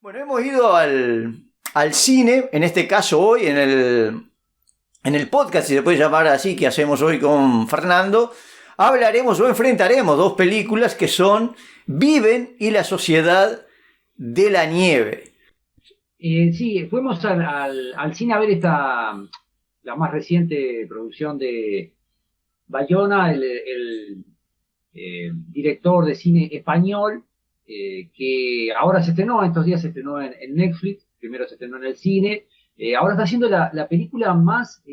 Bueno, hemos ido al cine, en este caso hoy, en el podcast, si se puede llamar así, que hacemos hoy con Fernando, hablaremos o enfrentaremos dos películas que son Viven y La Sociedad de la Nieve. Sí, fuimos al cine a ver la más reciente producción de Bayona, el director de cine español, que ahora se estrenó, estos días se estrenó en Netflix, primero se estrenó en el cine, ahora está haciendo la película más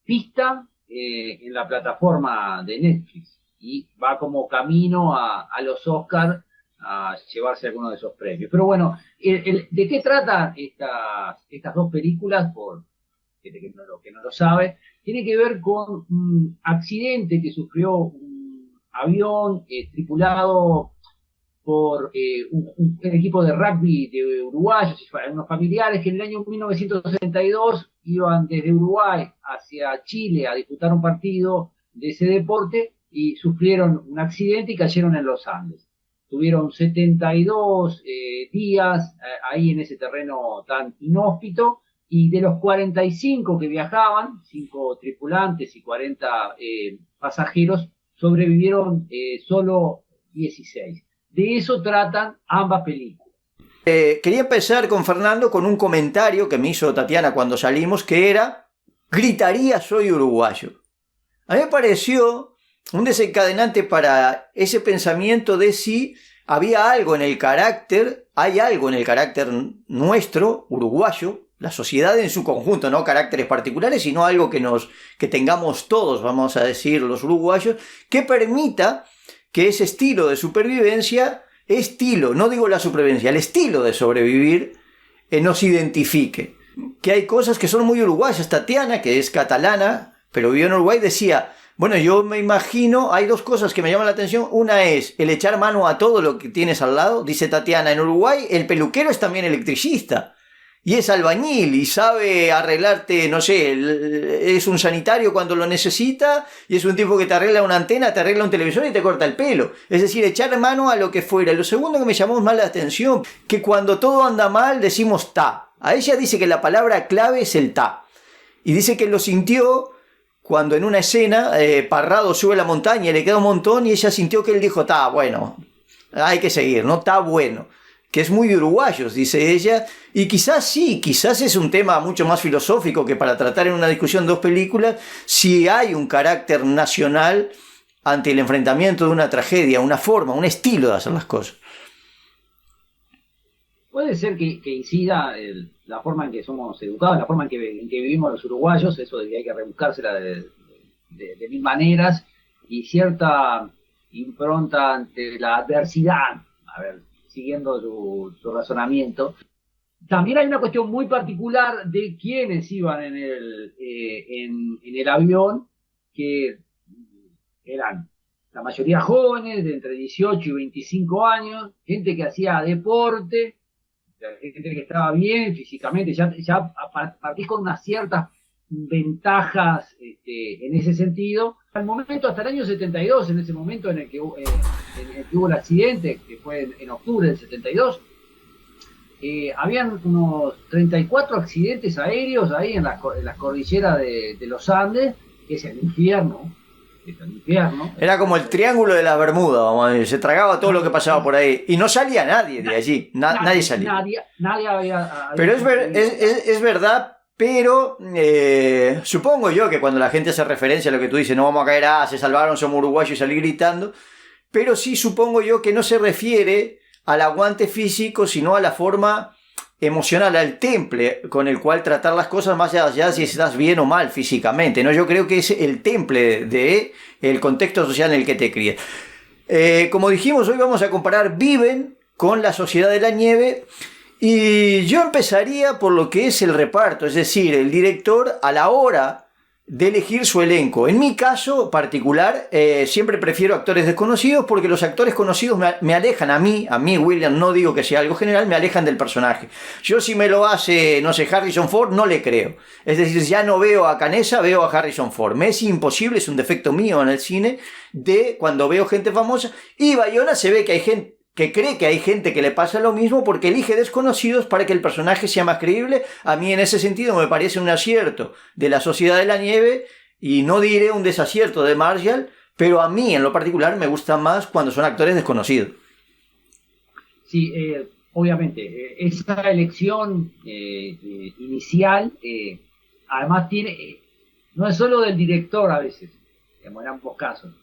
vista en la plataforma de Netflix y va como camino a los Oscars a llevarse alguno de esos premios. Pero bueno, ¿de qué tratan estas dos películas? Por gente que no lo sabe, tiene que ver con un accidente que sufrió un avión tripulado por un equipo de rugby de uruguayos, unos familiares que en el año 1962 iban desde Uruguay hacia Chile a disputar un partido de ese deporte y sufrieron un accidente y cayeron en los Andes. Tuvieron 72 días ahí en ese terreno tan inhóspito, y de los 45 que viajaban, 5 tripulantes y 40 pasajeros, sobrevivieron solo 16. De eso tratan ambas películas. Quería empezar con Fernando con un comentario que me hizo Tatiana cuando salimos, que era: gritaría soy uruguayo. A mí me pareció un desencadenante para ese pensamiento de si había algo en el carácter, hay algo en el carácter nuestro, uruguayo, la sociedad en su conjunto, no caracteres particulares, sino algo que tengamos todos, vamos a decir, los uruguayos, que permita que ese estilo de supervivencia, no digo la supervivencia, el estilo de sobrevivir, nos identifique. Que hay cosas que son muy uruguayas. Tatiana, que es catalana, pero vivió en Uruguay, decía: bueno, yo me imagino, hay dos cosas que me llaman la atención. Una es el echar mano a todo lo que tienes al lado. Dice Tatiana, en Uruguay el peluquero es también electricista. Y es albañil y sabe arreglarte, no sé, es un sanitario cuando lo necesita y es un tipo que te arregla una antena, te arregla un televisor y te corta el pelo. Es decir, echar mano a lo que fuera. Y lo segundo que me llamó más la atención, que cuando todo anda mal decimos ta. A ella dice que la palabra clave es el ta. Y dice que lo sintió cuando en una escena Parrado sube la montaña y le queda un montón y ella sintió que él dijo, ta, bueno, hay que seguir, no, ta bueno. Que es muy de uruguayos, dice ella, y quizás sí, quizás es un tema mucho más filosófico que para tratar en una discusión dos películas, si hay un carácter nacional ante el enfrentamiento de una tragedia, una forma, un estilo de hacer las cosas. Puede ser que incida la forma en que somos educados, la forma en que vivimos los uruguayos, eso de que hay que rebuscársela de mil maneras, y cierta impronta ante la adversidad, siguiendo su razonamiento. También hay una cuestión muy particular de quienes iban en el avión, que eran la mayoría jóvenes, de entre 18 y 25 años, gente que hacía deporte, gente que estaba bien físicamente, ya partís con unas ciertas ventajas en ese sentido. Al momento, hasta el año 72, en ese momento en el que hubo el accidente, que fue en octubre del 72, habían unos 34 accidentes aéreos ahí en las cordilleras de los Andes, que es el infierno. Era como el triángulo de las Bermudas, vamos a decir. Se tragaba todo lo que pasaba por ahí y no salía nadie de allí. Nadie salía. Nadie había pero es verdad. Pero supongo yo que cuando la gente hace referencia a lo que tú dices, no vamos a caer, se salvaron, somos uruguayos, y salir gritando, pero sí supongo yo que no se refiere al aguante físico, sino a la forma emocional, al temple con el cual tratar las cosas, más allá de si estás bien o mal físicamente, ¿no? Yo creo que es el temple de el contexto social en el que te crías. Como dijimos, hoy vamos a comparar Viven con La Sociedad de la Nieve. Y yo empezaría por lo que es el reparto, es decir, el director a la hora de elegir su elenco. En mi caso particular, siempre prefiero actores desconocidos porque los actores conocidos me alejan a mí, William, no digo que sea algo general, me alejan del personaje. Yo si me lo hace, no sé, Harrison Ford, no le creo. Es decir, ya no veo a Canessa, veo a Harrison Ford. Me es imposible, es un defecto mío en el cine, de cuando veo gente famosa. Y Bayona se ve que hay gente, que cree que hay gente que le pasa lo mismo porque elige desconocidos para que el personaje sea más creíble. A mí en ese sentido me parece un acierto de La Sociedad de la Nieve y no diré un desacierto de Marshall, pero a mí en lo particular me gusta más cuando son actores desconocidos. Sí, obviamente, esa elección inicial, además no es solo del director a veces, digamos, en ambos casos.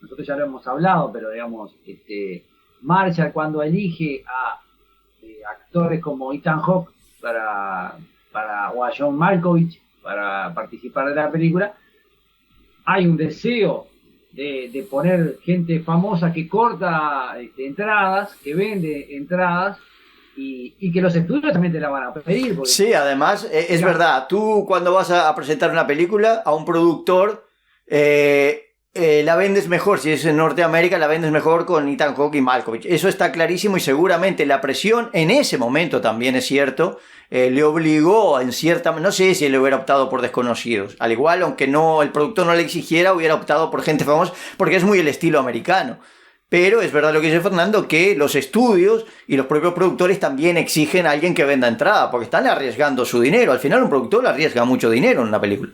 Nosotros ya lo hemos hablado, pero digamos, Marshall cuando elige a actores como Ethan Hawke o a John Malkovich para participar de la película, hay un deseo de poner gente famosa que corta entradas, que vende entradas, y que los estudios también te la van a pedir. Sí, además, es verdad, tú cuando vas a presentar una película a un productor, la vendes mejor, si es en Norteamérica, la vendes mejor con Ethan Hawke y Malkovich. Eso está clarísimo y seguramente la presión en ese momento también es cierto, le obligó en cierta... No sé si él hubiera optado por desconocidos. Al igual, aunque no el productor no le exigiera, hubiera optado por gente famosa, porque es muy el estilo americano. Pero es verdad lo que dice Fernando, que los estudios y los propios productores también exigen a alguien que venda entrada, porque están arriesgando su dinero. Al final un productor arriesga mucho dinero en una película.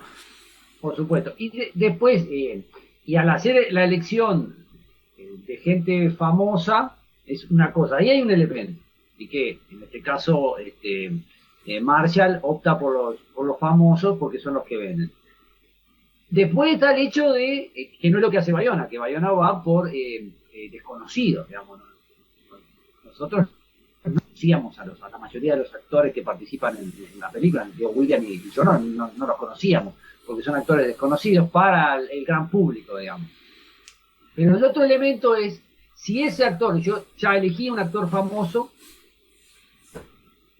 Por supuesto. Y después, y al hacer la elección de gente famosa, es una cosa. Ahí hay un elemento. Y que, en este caso, Marshall opta por los famosos porque son los que venden. Después está el hecho de que no es lo que hace Bayona, que Bayona va por desconocidos, digamos. Nosotros no conocíamos a la mayoría de los actores que participan en la película, William y yo no los conocíamos, porque son actores desconocidos para el gran público, digamos. Pero el otro elemento es, si ese actor, yo ya elegí un actor famoso,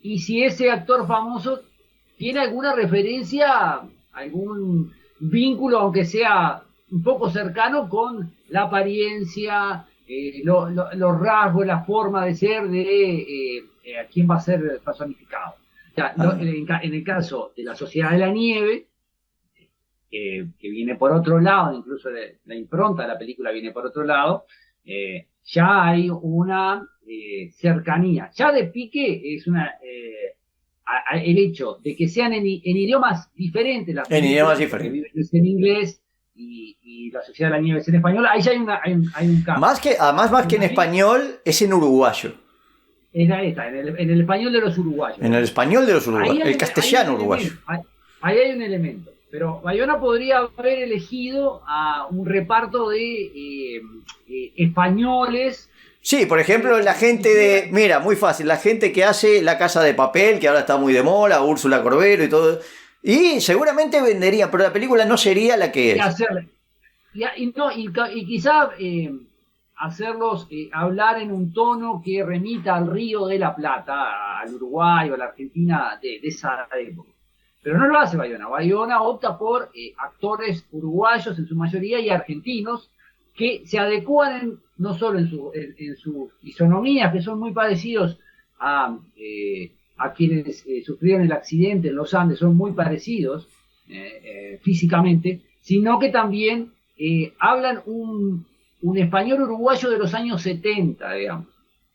y si ese actor famoso tiene alguna referencia, algún vínculo, aunque sea un poco cercano, con la apariencia, los rasgos, la forma de ser de a quién va a ser personificado. O sea, en el caso de La Sociedad de la Nieve, que viene por otro lado, incluso la impronta de la película viene por otro lado, ya hay una cercanía. Ya de pique es el hecho de que sean en idiomas diferentes, en idiomas diferentes, en inglés y La Sociedad de la Nieve es en español, ahí ya hay un cambio. Además, más que en español, es en uruguayo. En el español de los uruguayos. En el español de los uruguayos, el castellano uruguayo. Ahí hay un elemento. Pero Bayona podría haber elegido a un reparto de españoles. Sí, por ejemplo, la gente mira, muy fácil, la gente que hace La Casa de Papel, que ahora está muy de moda, Úrsula Corbero y todo, y seguramente vendería, pero la película no sería la que es. Y quizá hacerlos hablar en un tono que remita al Río de la Plata, al Uruguay o a la Argentina de esa época. Pero no lo hace Bayona. Bayona opta por actores uruguayos en su mayoría y argentinos que se adecúan no solo en su fisonomía, que son muy parecidos a quienes sufrieron el accidente en los Andes, son muy parecidos físicamente, sino que también hablan un español uruguayo de los años 70, digamos,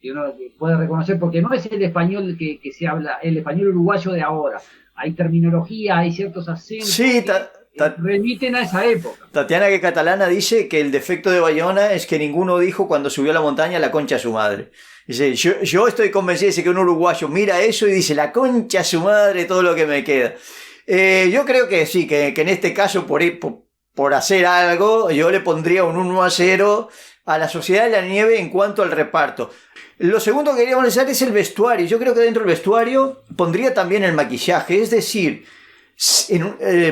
que uno puede reconocer, porque no es el español que se habla, el español uruguayo de ahora. Hay terminología, hay ciertos acentos que remiten a esa época. Tatiana, que catalana, dice que el defecto de Bayona es que ninguno dijo cuando subió a la montaña la concha a su madre. Dice, yo estoy convencido de que un uruguayo mira eso y dice, la concha a su madre, todo lo que me queda. Yo creo que sí, que en este caso, por hacer algo, yo le pondría un 1-0 a La Sociedad de la Nieve en cuanto al reparto. Lo segundo que queríamos analizar es el vestuario. Yo creo que dentro del vestuario pondría también el maquillaje. Es decir,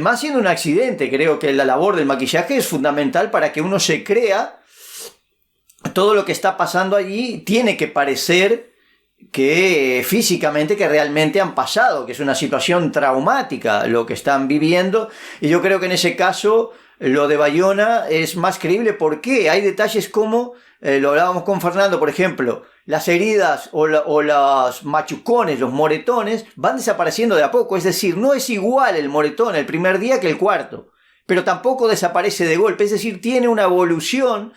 más siendo un accidente, creo que la labor del maquillaje es fundamental para que uno se crea todo lo que está pasando allí. Tiene que parecer que físicamente que realmente han pasado, que es una situación traumática lo que están viviendo. Y yo creo que en ese caso lo de Bayona es más creíble porque hay detalles como, lo hablábamos con Fernando, por ejemplo, las heridas o los machucones, los moretones, van desapareciendo de a poco. Es decir, no es igual el moretón el primer día que el cuarto, pero tampoco desaparece de golpe. Es decir, tiene una evolución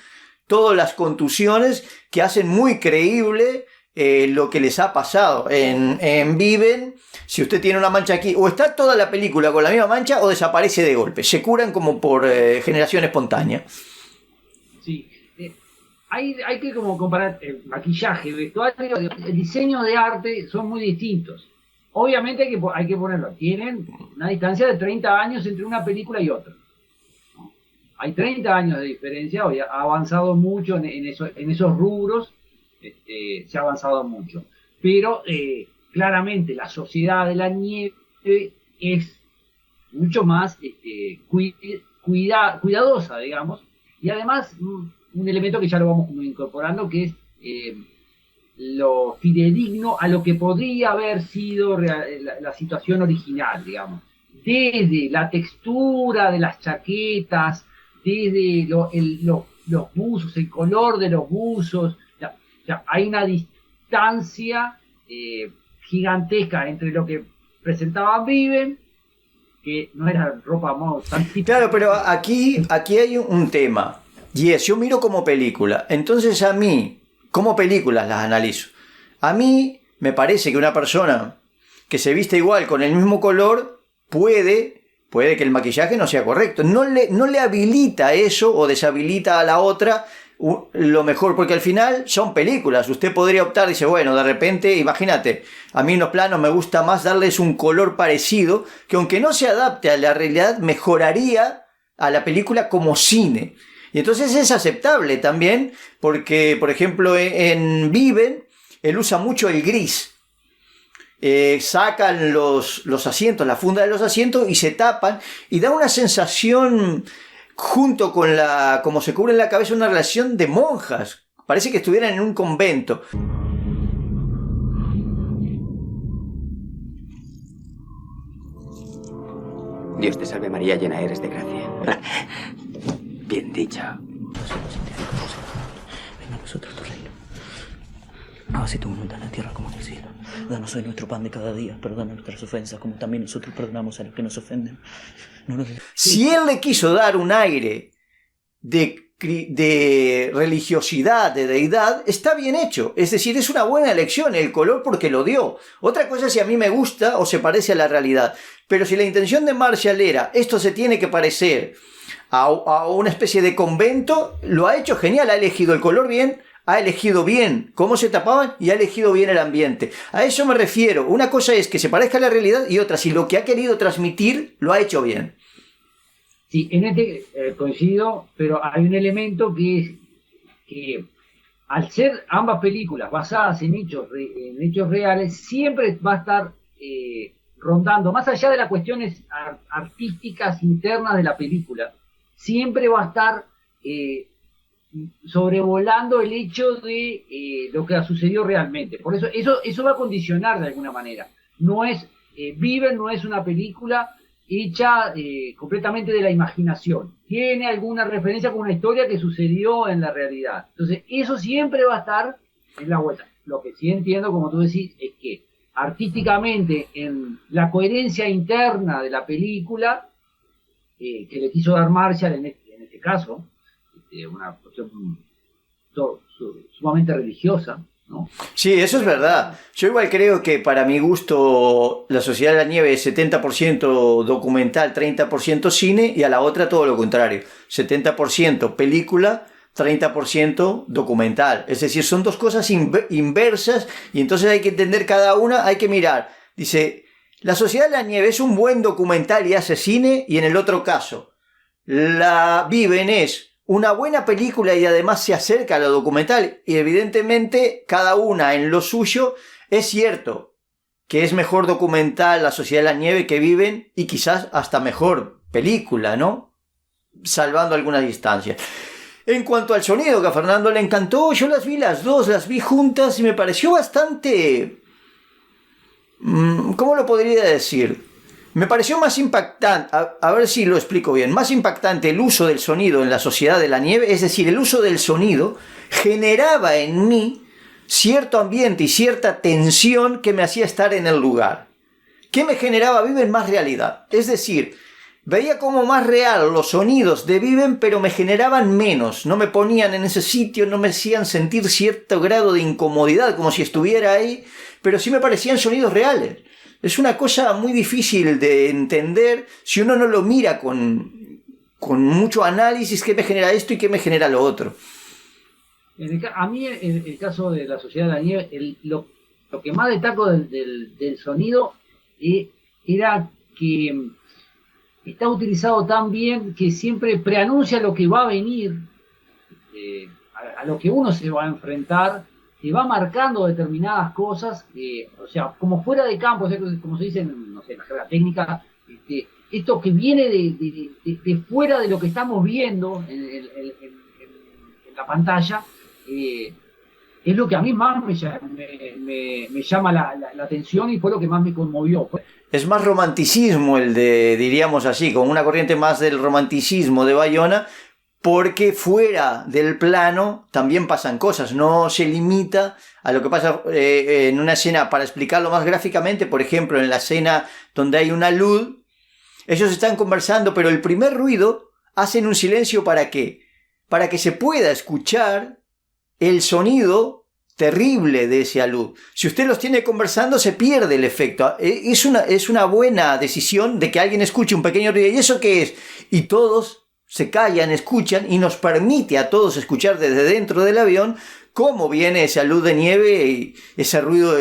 todas las contusiones que hacen muy creíble lo que les ha pasado. En Viven, si usted tiene una mancha aquí, o está toda la película con la misma mancha o desaparece de golpe. Se curan como por generación espontánea. Sí. Hay que como comparar el maquillaje, el vestuario, el diseño de arte son muy distintos. Obviamente hay que ponerlo. Tienen una distancia de 30 años entre una película y otra. Hay 30 años de diferencia, hoy ha avanzado mucho en esos rubros, se ha avanzado mucho. Pero claramente la Sociedad de la Nieve es mucho más cuidadosa, digamos, y además un elemento que ya lo vamos incorporando, que es lo fidedigno a lo que podría haber sido la situación original, digamos. Desde la textura de las chaquetas, desde los buzos, el color de los buzos, hay una distancia gigantesca entre lo que presentaban Viven, que no era ropa tan típica. Claro, pero aquí hay un tema, y es, yo miro como película, entonces a mí, como películas las analizo, a mí me parece que una persona que se viste igual con el mismo color puede que el maquillaje no sea correcto, no le habilita eso o deshabilita a la otra lo mejor, porque al final son películas. Usted podría optar, dice, bueno, de repente, imagínate, a mí en los planos me gusta más darles un color parecido, que aunque no se adapte a la realidad, mejoraría a la película como cine. Y entonces es aceptable también, porque, por ejemplo, en Viven, él usa mucho el gris. Sacan los asientos, la funda de los asientos y se tapan, y da una sensación, junto con como se cubre en la cabeza, una relación de monjas. Parece que estuvieran en un convento. Dios te salve María, llena eres de gracia. Bien dicho. Venga a nosotros tu reino. Hágase tu voluntad en la tierra como en el cielo. Danos hoy nuestro pan de cada día. Perdona nuestras ofensas, como también nosotros perdonamos a los que nos ofenden. Si él le quiso dar un aire de religiosidad, de deidad, está bien hecho. Es decir, es una buena elección el color porque lo dio. Otra cosa es si a mí me gusta o se parece a la realidad. Pero si la intención de Marshall era, esto se tiene que parecer a una especie de convento, lo ha hecho genial, ha elegido el color bien, ha elegido bien cómo se tapaban y ha elegido bien el ambiente. A eso me refiero. Una cosa es que se parezca a la realidad y otra, si lo que ha querido transmitir lo ha hecho bien. Sí, en coincido, pero hay un elemento que es que al ser ambas películas basadas en hechos reales, siempre va a estar rondando, más allá de las cuestiones artísticas internas de la película, siempre va a estar sobrevolando el hecho de lo que ha sucedido realmente. Por eso va a condicionar de alguna manera. Viven no es una película hecha completamente de la imaginación. Tiene alguna referencia con una historia que sucedió en la realidad. Entonces, eso siempre va a estar en la vuelta. Lo que sí entiendo, como tú decís, es que artísticamente, en la coherencia interna de la película, que le quiso dar Marshall en este caso, una cuestión sumamente religiosa, ¿no? Sí, eso es verdad. Yo igual creo que para mi gusto La Sociedad de la Nieve es 70% documental, 30% cine, y a la otra todo lo contrario, 70% película, 30% documental. Es decir, son dos cosas inversas, y entonces hay que entender cada una, hay que mirar. Dice, La Sociedad de la Nieve es un buen documental y hace cine, y en el otro caso, la Viven es una buena película y además se acerca a lo documental, y evidentemente cada una en lo suyo. Es cierto que es mejor documental La Sociedad de la Nieve que Viven, y quizás hasta mejor película, ¿no? Salvando algunas distancias. En cuanto al sonido, que a Fernando le encantó, yo las vi juntas y me pareció bastante... ¿Cómo lo podría decir? Me pareció más impactante, a ver si lo explico bien, más impactante el uso del sonido en La Sociedad de la Nieve, es decir, el uso del sonido generaba en mí cierto ambiente y cierta tensión que me hacía estar en el lugar. ¿Qué me generaba? Viven más realidad. Es decir, veía como más real los sonidos de Viven, pero me generaban menos. No me ponían en ese sitio, no me hacían sentir cierto grado de incomodidad, como si estuviera ahí, pero sí me parecían sonidos reales. Es una cosa muy difícil de entender si uno no lo mira con mucho análisis, qué me genera esto y qué me genera lo otro. A mí, en el caso de La Sociedad de la Nieve, lo que más destaco del sonido era que está utilizado tan bien que siempre preanuncia lo que va a venir, a lo que uno se va a enfrentar, que va marcando determinadas cosas, o sea, como fuera de campo, o sea, como se dice no sé, en la jerga técnica, esto que viene de fuera de lo que estamos viendo en la pantalla, es lo que a mí más me llama la atención y fue lo que más me conmovió. Es más romanticismo el diríamos así, con una corriente más del romanticismo de Bayona, porque fuera del plano también pasan cosas, no se limita a lo que pasa en una escena. Para explicarlo más gráficamente, por ejemplo, en la escena donde hay una luz, ellos están conversando, pero el primer ruido hacen un silencio. ¿Para qué? Para que se pueda escuchar el sonido terrible de ese alud. Si usted los tiene conversando, se pierde el efecto. Es una buena decisión de que alguien escuche un pequeño ruido. ¿Y eso qué es? Y todos se callan, escuchan, y nos permite a todos escuchar desde dentro del avión cómo viene ese alud de nieve y ese ruido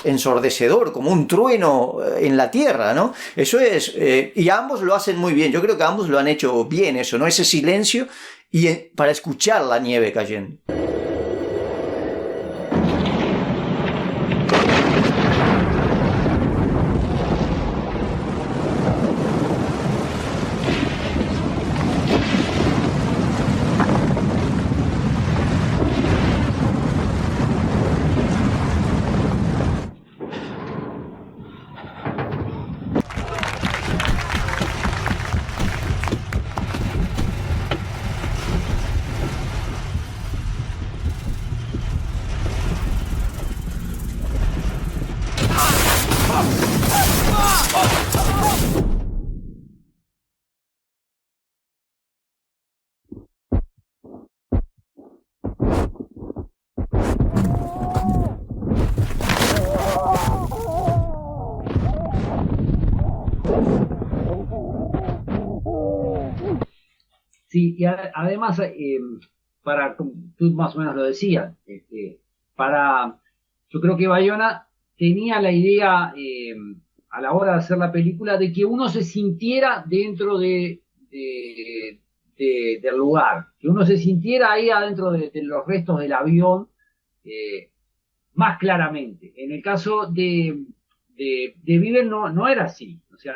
ensordecedor, como un trueno en la tierra, ¿no? Eso es... y ambos lo hacen muy bien. Yo creo que ambos lo han hecho bien, eso, ¿no? Ese silencio y para escuchar la nieve cayendo. Sí, y además, tú más o menos lo decías, yo creo que Bayona tenía la idea a la hora de hacer la película de que uno se sintiera dentro del lugar, que uno se sintiera ahí adentro de los restos del avión más claramente. En el caso de Viven no era así, o sea,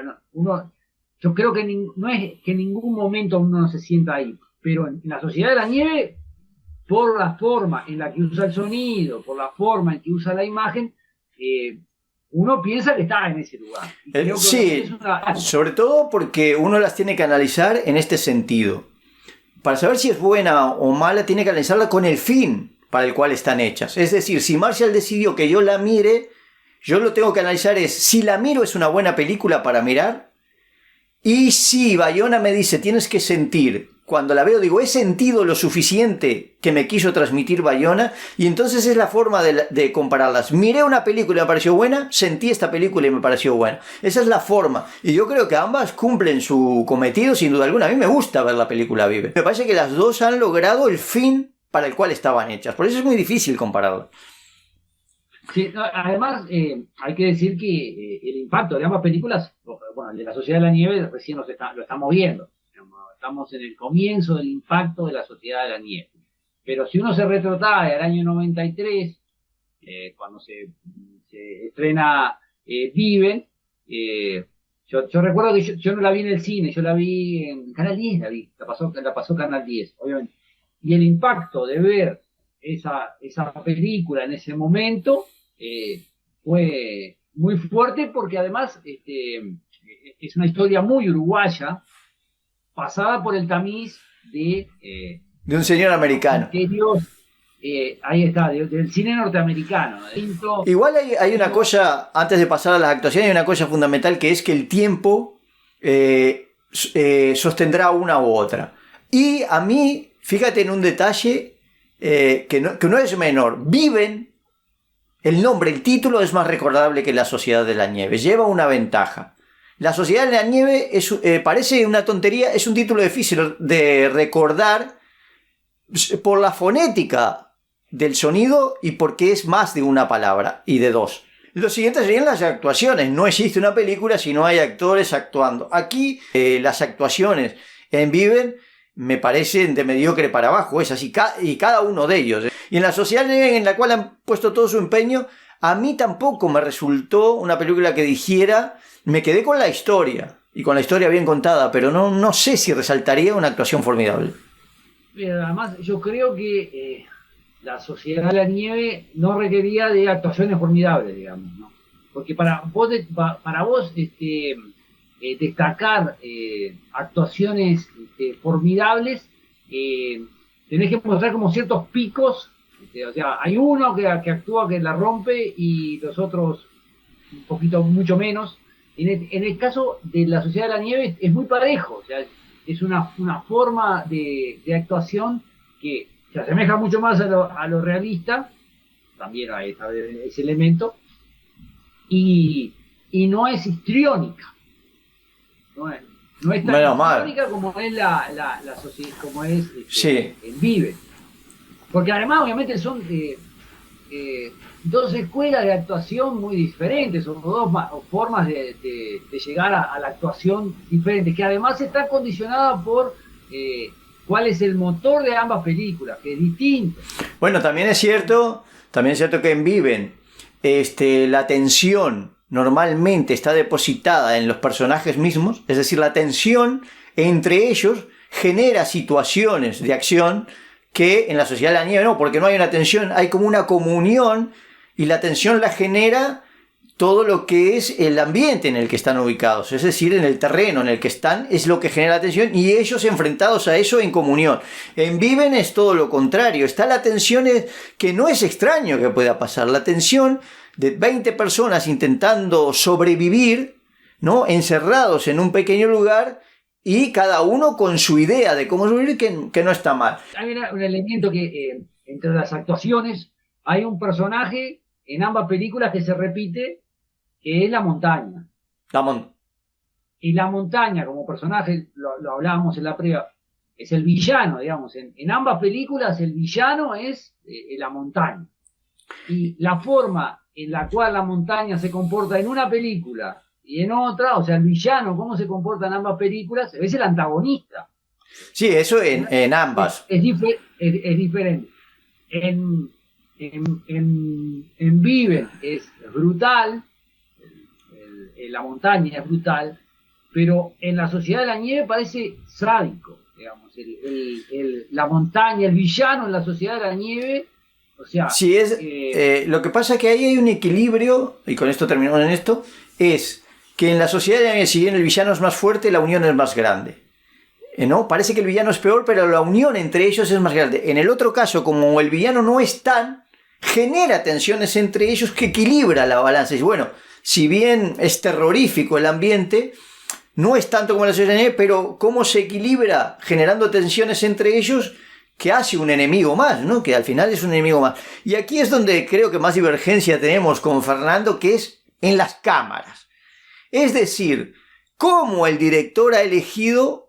yo creo que no es que en ningún momento uno no se sienta ahí, pero en La Sociedad de la Nieve, por la forma en la que usa el sonido, por la forma en que usa la imagen, uno piensa que está en ese lugar. Sí, sobre todo porque uno las tiene que analizar en este sentido. Para saber si es buena o mala, tiene que analizarla con el fin para el cual están hechas. Es decir, si Marshall decidió que yo la mire, yo lo tengo que analizar si la miro es una buena película para mirar. Y si Bayona me dice, tienes que sentir, cuando la veo digo, he sentido lo suficiente que me quiso transmitir Bayona, y entonces es la forma de compararlas. Miré una película y me pareció buena, sentí esta película y me pareció buena. Esa es la forma. Y yo creo que ambas cumplen su cometido, sin duda alguna. A mí me gusta ver la película Vive. Me parece que las dos han logrado el fin para el cual estaban hechas. Por eso es muy difícil compararlas. Sí, además, hay que decir que el impacto de ambas películas, bueno, el de La Sociedad de la Nieve recién lo estamos viendo. Estamos en el comienzo del impacto de La Sociedad de la Nieve. Pero si uno se retrotrae al año 93, cuando se estrena Viven, yo recuerdo que yo no la vi en el cine, yo la vi en Canal 10, la pasó Canal 10, obviamente. Y el impacto de ver esa película en ese momento fue muy fuerte, porque además es una historia muy uruguaya, pasada por el tamiz de un señor americano. Ahí está, del cine norteamericano. Igual hay una cosa, antes de pasar a las actuaciones, hay una cosa fundamental, que es que el tiempo sostendrá una u otra. Y a mí, fíjate en un detalle que no es menor. Viven, el nombre, el título es más recordable que La Sociedad de la Nieve. Lleva una ventaja. La Sociedad de la Nieve parece una tontería, es un título difícil de recordar por la fonética del sonido y porque es más de una palabra y de dos. Lo siguiente serían las actuaciones. No existe una película si no hay actores actuando. Aquí las actuaciones en Viven me parecen de mediocre para abajo, es así, y cada uno de ellos. Y en La Sociedad en la cual han puesto todo su empeño, a mí tampoco me resultó una película que dijera, me quedé con la historia, y con la historia bien contada, pero no sé si resaltaría una actuación formidable. Pero además, yo creo que La Sociedad de la Nieve no requería de actuaciones formidables, digamos, ¿no? Porque para vos destacar actuaciones formidables, tenés que mostrar como ciertos picos, o sea, hay uno que actúa, que la rompe, y los otros un poquito, mucho menos. En el caso de La Sociedad de la Nieve es muy parejo, o sea, es una forma de actuación que se asemeja mucho más a lo realista, también hay ese elemento, y no es histriónica. No es tan histriónica como es la sociedad, como es sí. en Vive. Porque además, obviamente, son dos escuelas de actuación muy diferentes, son dos formas de llegar a la actuación diferentes, que además está condicionada por cuál es el motor de ambas películas, que es distinto. Bueno, también es cierto que en Viven la tensión normalmente está depositada en los personajes mismos, es decir, la tensión entre ellos genera situaciones de acción que en La Sociedad de la Nieve no, porque no hay una tensión, hay como una comunión, y la tensión la genera todo lo que es el ambiente en el que están ubicados, es decir, en el terreno en el que están, es lo que genera la tensión, y ellos enfrentados a eso en comunión. En Viven es todo lo contrario, está la tensión que no es extraño que pueda pasar, la tensión de 20 personas intentando sobrevivir, ¿no? Encerrados en un pequeño lugar, y cada uno con su idea de cómo sobrevivir, que no está mal. Hay un elemento que entre las actuaciones hay un personaje en ambas películas que se repite, que es la montaña. Y la montaña como personaje, lo hablábamos en la previa, es el villano, digamos. En ambas películas el villano es la montaña. Y la forma en la cual la montaña se comporta en una película y en otra, o sea, el villano, cómo se comporta en ambas películas, es el antagonista. Sí, eso en ambas. Es diferente. En Viven es brutal, la montaña es brutal, pero en La Sociedad de la Nieve parece sádico, digamos, la montaña, el villano en La Sociedad de la Nieve, o sea... Sí, lo que pasa es que ahí hay un equilibrio, y con esto terminamos en esto, es que en La Sociedad de la Nieve, si bien el villano es más fuerte, la unión es más grande. ¿No? Parece que el villano es peor, pero la unión entre ellos es más grande. En el otro caso, como el villano no es tan, genera tensiones entre ellos que equilibra la balanza. Y bueno, si bien es terrorífico el ambiente, no es tanto como en La Sociedad de la Nieve, pero cómo se equilibra generando tensiones entre ellos, que hace un enemigo más, ¿no? Que al final es un enemigo más. Y aquí es donde creo que más divergencia tenemos con Fernando, que es en las cámaras. Es decir, cómo el director ha elegido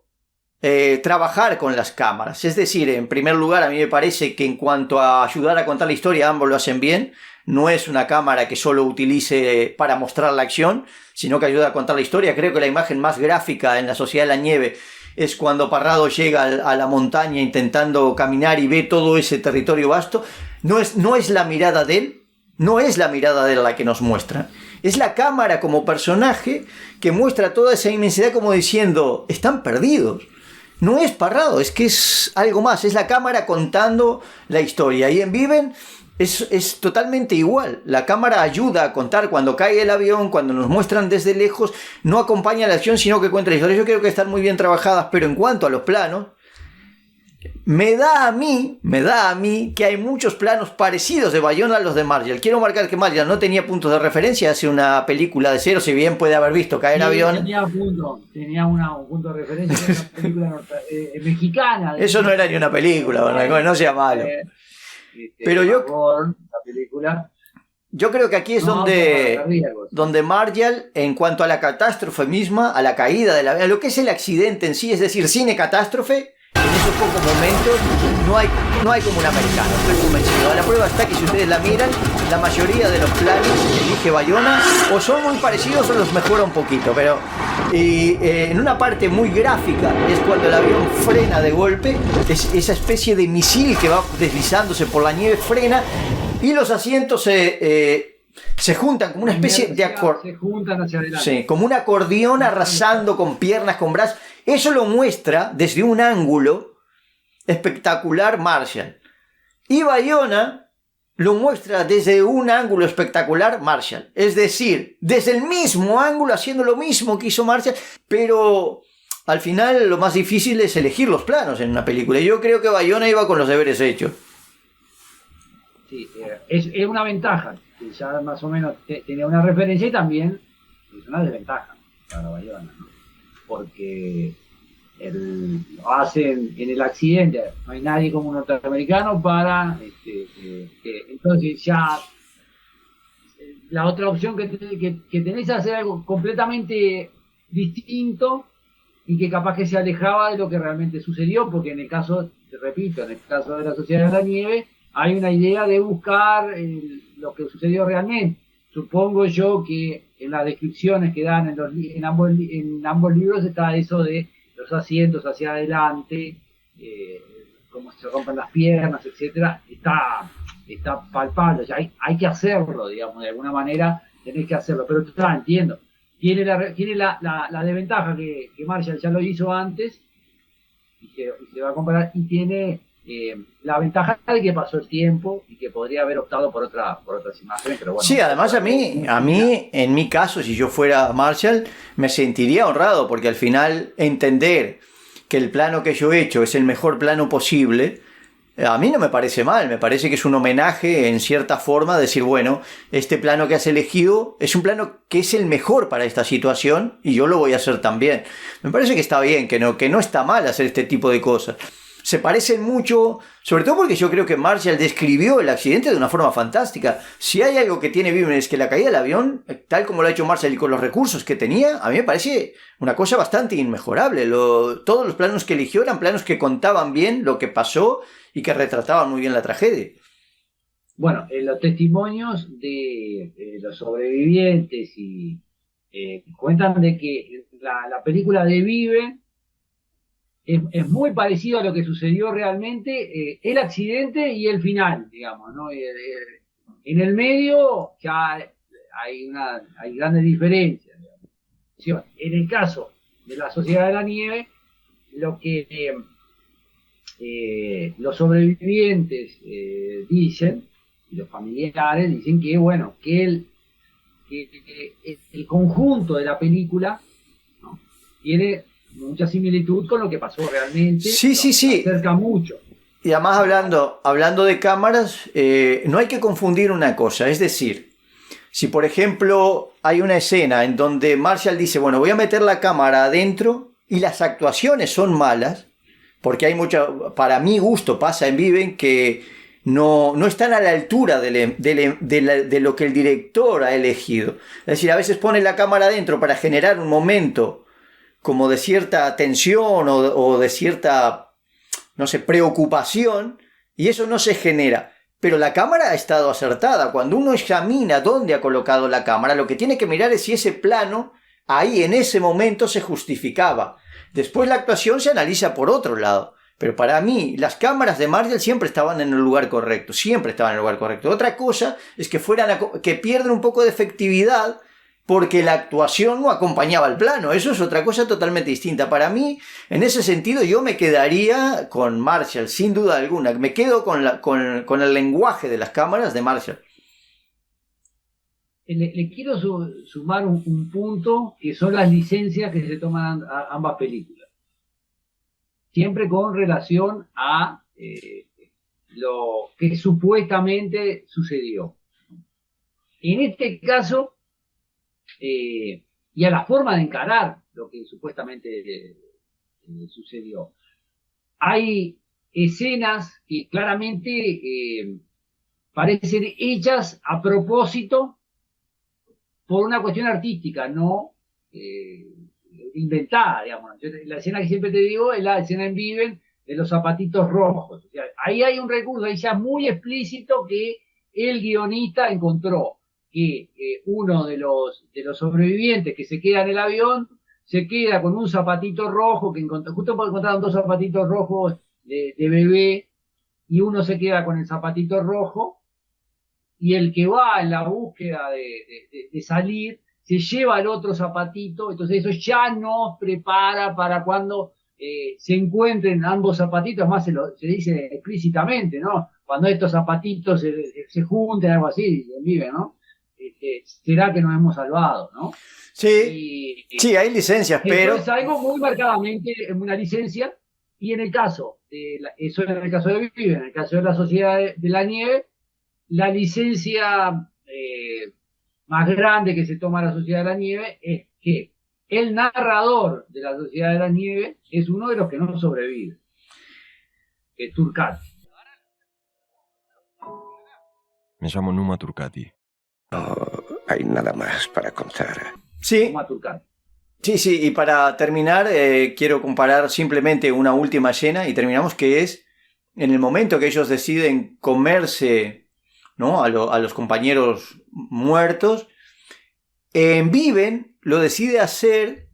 trabajar con las cámaras. Es decir, en primer lugar, a mí me parece que en cuanto a ayudar a contar la historia, ambos lo hacen bien. No es una cámara que solo utilice para mostrar la acción, sino que ayuda a contar la historia. Creo que la imagen más gráfica en La Sociedad de la Nieve es cuando Parrado llega a la montaña intentando caminar y ve todo ese territorio vasto. No es la mirada de él, no es la mirada de él la que nos muestra. Es la cámara como personaje que muestra toda esa inmensidad como diciendo, están perdidos. No es Parrado, es que es algo más, es la cámara contando la historia. Y en Viven es totalmente igual. La cámara ayuda a contar cuando cae el avión, cuando nos muestran desde lejos, no acompaña la acción, sino que cuenta la historia. Yo creo que están muy bien trabajadas, pero en cuanto a los planos, me da a mí que hay muchos planos parecidos de Bayona a los de Marshall. Quiero marcar que Marshall no tenía puntos de referencia hace una película de cero, si bien puede haber visto caer aviones. Tenía un punto de referencia de una película mexicana. Eso no era ni una película, no sea malo. Pero la película. Yo creo que aquí es donde Marshall, en cuanto a la catástrofe misma, a la caída de a lo que es el accidente en sí, es decir, cine catástrofe, en esos pocos momentos no hay como un americano, estoy convencido. La prueba está que si ustedes la miran, la mayoría de los planos que elige Bayona o son muy parecidos o los mejora un poquito, pero en una parte muy gráfica es cuando el avión frena de golpe, es esa especie de misil que va deslizándose por la nieve, frena y los asientos se juntan como una especie de se juntan hacia adelante. Sí, como un acordeón arrasando con piernas, con brazos. Eso lo muestra desde un ángulo espectacular Marshall. Y Bayona lo muestra desde un ángulo espectacular Marshall. Es decir, desde el mismo ángulo, haciendo lo mismo que hizo Marshall, pero al final lo más difícil es elegir los planos en una película. Y yo creo que Bayona iba con los deberes hechos. Sí, es una ventaja. Ya más o menos tenía una referencia y también es una desventaja para Bayona, ¿no? Porque lo hacen en el accidente, no hay nadie como un norteamericano para entonces ya la otra opción que tenés es hacer algo completamente distinto y que capaz que se alejaba de lo que realmente sucedió, porque en el caso, te repito, en el caso de la Sociedad de la Nieve hay una idea de buscar lo que sucedió realmente. Supongo yo que en las descripciones que dan en ambos libros está eso de los asientos hacia adelante, cómo se rompen las piernas, etcétera. Está palpable, o sea, hay que hacerlo, digamos, de alguna manera tenés que hacerlo, pero entiendo. Tiene la desventaja que Marshall ya lo hizo antes y se va a comparar, y tiene la ventaja de que pasó el tiempo y que podría haber optado por otras imágenes, pero bueno. Sí, además a mí, en mi caso, si yo fuera Marshall, me sentiría honrado, porque al final entender que el plano que yo he hecho es el mejor plano posible, a mí no me parece mal, me parece que es un homenaje en cierta forma, decir, bueno, este plano que has elegido es un plano que es el mejor para esta situación y yo lo voy a hacer también. Me parece que está bien, que no está mal hacer este tipo de cosas. Se parecen mucho, sobre todo porque yo creo que Marshall describió el accidente de una forma fantástica. Si hay algo que tiene Bibner es que la caída del avión, tal como lo ha hecho Marshall y con los recursos que tenía, a mí me parece una cosa bastante inmejorable. Todos los planos que eligió eran planos que contaban bien lo que pasó y que retrataban muy bien la tragedia. Bueno, los testimonios de los sobrevivientes cuentan de que la película de Vive es muy parecido a lo que sucedió realmente, el accidente y el final, digamos, ¿no? En el medio ya hay grandes diferencias, digamos. En el caso de la Sociedad de la Nieve, lo que los sobrevivientes dicen, y los familiares dicen que, bueno, que el conjunto de la película, ¿no?, tiene mucha similitud con lo que pasó realmente. Sí. Se acerca mucho. Y además hablando de cámaras, no hay que confundir una cosa, es decir, si por ejemplo hay una escena en donde Marshall dice, bueno, voy a meter la cámara adentro y las actuaciones son malas, porque hay para mi gusto pasa en Viven que no están a la altura de lo que el director ha elegido. Es decir, a veces pone la cámara adentro para generar un momento como de cierta tensión o de cierta, no sé, preocupación, y eso no se genera. Pero la cámara ha estado acertada. Cuando uno examina dónde ha colocado la cámara, lo que tiene que mirar es si ese plano ahí en ese momento se justificaba. Después la actuación se analiza por otro lado. Pero para mí, las cámaras de Marshall siempre estaban en el lugar correcto. Siempre estaban en el lugar correcto. Otra cosa es que que pierden un poco de efectividad porque la actuación no acompañaba el plano. Eso es otra cosa totalmente distinta. Para mí, en ese sentido, yo me quedaría con Marshall, sin duda alguna. Me quedo con el lenguaje de las cámaras de Marshall. Le quiero sumar un punto, que son las licencias que se toman ambas películas. siempre con relación a lo que supuestamente sucedió. En este caso, y a la forma de encarar lo que supuestamente sucedió. Hay escenas que claramente parecen hechas a propósito por una cuestión artística, no inventada, digamos. La escena que siempre te digo es la escena en Viven de los zapatitos rojos. O sea, ahí hay un recurso, ahí ya muy explícito que el guionista encontró que uno de los sobrevivientes que se queda en el avión se queda con un zapatito rojo, que justo encontraron dos zapatitos rojos de bebé, y uno se queda con el zapatito rojo, y el que va en la búsqueda de salir se lleva el otro zapatito, entonces eso ya nos prepara para cuando se encuentren ambos zapatitos, además se dice explícitamente, ¿no? Cuando estos zapatitos se junten, algo así, viven, ¿no? Será que nos hemos salvado, ¿no? Sí, sí, hay licencias, pero... Es algo muy marcadamente una licencia, y en el caso, eso en el caso de Viven, en el caso de la Sociedad de la Nieve, la licencia más grande que se toma la Sociedad de la Nieve es que el narrador de la Sociedad de la Nieve es uno de los que no sobrevive, que es Turcati. Me llamo Numa Turcati. No hay nada más para contar. Sí. Sí, y para terminar, quiero comparar simplemente una última escena y terminamos, que es en el momento que ellos deciden comerse, ¿no?, a los compañeros muertos. En Viven lo decide hacer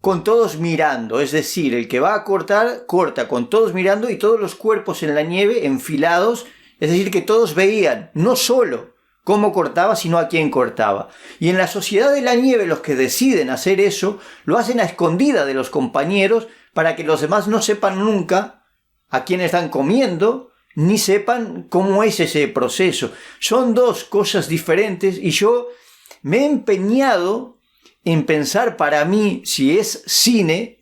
con todos mirando, es decir, el que va a cortar, corta con todos mirando y todos los cuerpos en la nieve enfilados, es decir, que todos veían no solo cómo cortaba, sino a quién cortaba. Y en la Sociedad de la Nieve los que deciden hacer eso, lo hacen a escondida de los compañeros para que los demás no sepan nunca a quién están comiendo, ni sepan cómo es ese proceso. Son dos cosas diferentes y yo me he empeñado en pensar para mí, si es cine,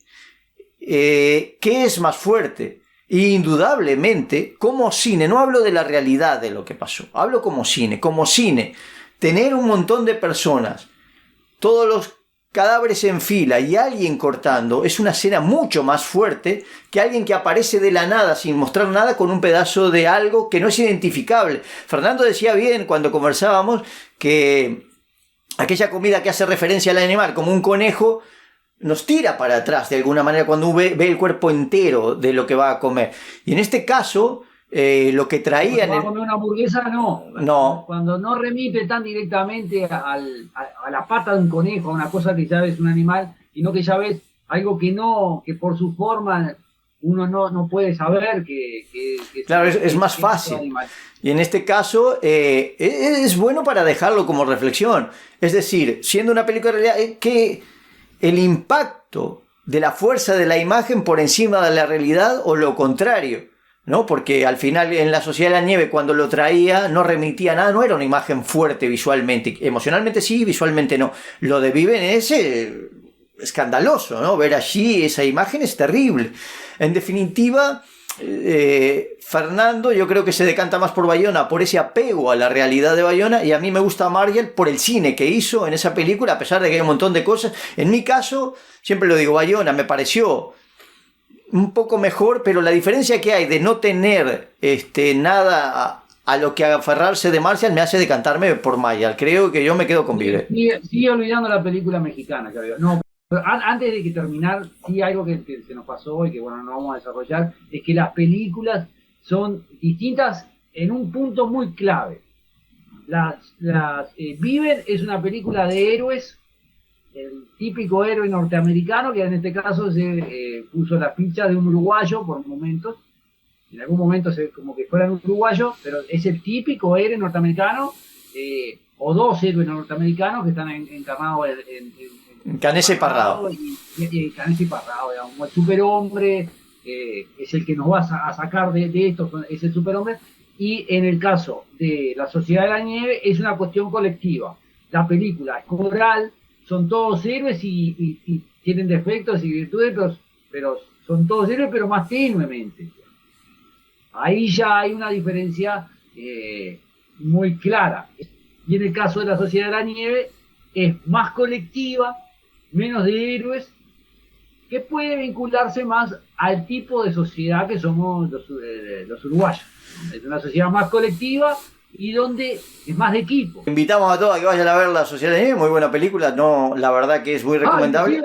¿qué es más fuerte? Y indudablemente, como cine, no hablo de la realidad de lo que pasó, hablo como cine, tener un montón de personas, todos los cadáveres en fila y alguien cortando, es una escena mucho más fuerte que alguien que aparece de la nada sin mostrar nada con un pedazo de algo que no es identificable. Fernando decía bien cuando conversábamos que aquella comida que hace referencia al animal, como un conejo, nos tira para atrás de alguna manera cuando ve el cuerpo entero de lo que va a comer. Y en este caso, lo que traían... Cuando va a comer una hamburguesa, no. No. Cuando no remite tan directamente a la pata de un conejo, a una cosa que ya ves un animal, sino que ya ves algo que por su forma uno no puede saber que claro, es más fácil. Y en este caso es bueno para dejarlo como reflexión. Es decir, siendo una película de realidad, que el impacto de la fuerza de la imagen por encima de la realidad o lo contrario, ¿no? Porque al final en la Sociedad de la Nieve cuando lo traía no remitía nada, no era una imagen fuerte visualmente, emocionalmente sí, visualmente no. Lo de Viven es escandaloso, ¿no? Ver allí esa imagen es terrible. En definitiva, Fernando yo creo que se decanta más por Bayona, por ese apego a la realidad de Bayona, y a mí me gusta Margiel por el cine que hizo en esa película, a pesar de que hay un montón de cosas. En mi caso, siempre lo digo, Bayona me pareció un poco mejor, pero la diferencia que hay de no tener nada a lo que aferrarse de Marshall me hace decantarme por Margiel. Creo que yo me quedo con Vive. Sigue olvidando la película mexicana, ya veo. No, pero antes de que terminar, sí, algo que se nos pasó y que bueno, no vamos a desarrollar, es que las películas son distintas en un punto muy clave. Viven es una película de héroes, el típico héroe norteamericano, que en este caso se puso la ficha de un uruguayo por momentos, en algún momento como que fuera un uruguayo, pero es el típico héroe norteamericano, o dos héroes norteamericanos que están encarnados en Canese Parrado. Y Canese Parrado, digamos, el superhombre, es el que nos va a sacar de esto, es el superhombre. Y en el caso de la Sociedad de la Nieve es una cuestión colectiva. La película es coral, son todos héroes y tienen defectos y virtudes, pero son todos héroes, pero más tenuemente. Ahí ya hay una diferencia muy clara. Y en el caso de la Sociedad de la Nieve, es más colectiva, menos de héroes, que puede vincularse más al tipo de sociedad que somos los uruguayos. Es una sociedad más colectiva y donde es más de equipo. Invitamos a todos a que vayan a ver La Sociedad de la Nieve, muy buena película, no, la verdad que es muy recomendable.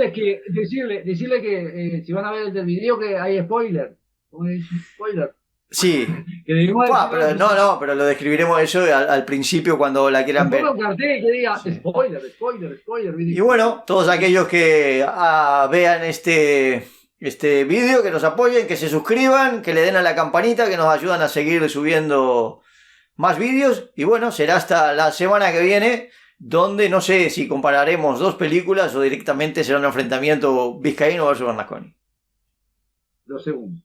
Decirle que si van a ver el video que hay spoiler. ¿Cómo es? Spoiler. Sí. Que debemos Pero pero lo describiremos eso al principio cuando la quieran ver. un cartel que diga spoiler. Y bueno, todos aquellos que vean este vídeo, que nos apoyen, que se suscriban, que le den a la campanita, que nos ayudan a seguir subiendo más vídeos. Y bueno, será hasta la semana que viene, donde no sé si compararemos dos películas o directamente será un enfrentamiento vizcaíno versus Bernasconi. Lo segundo.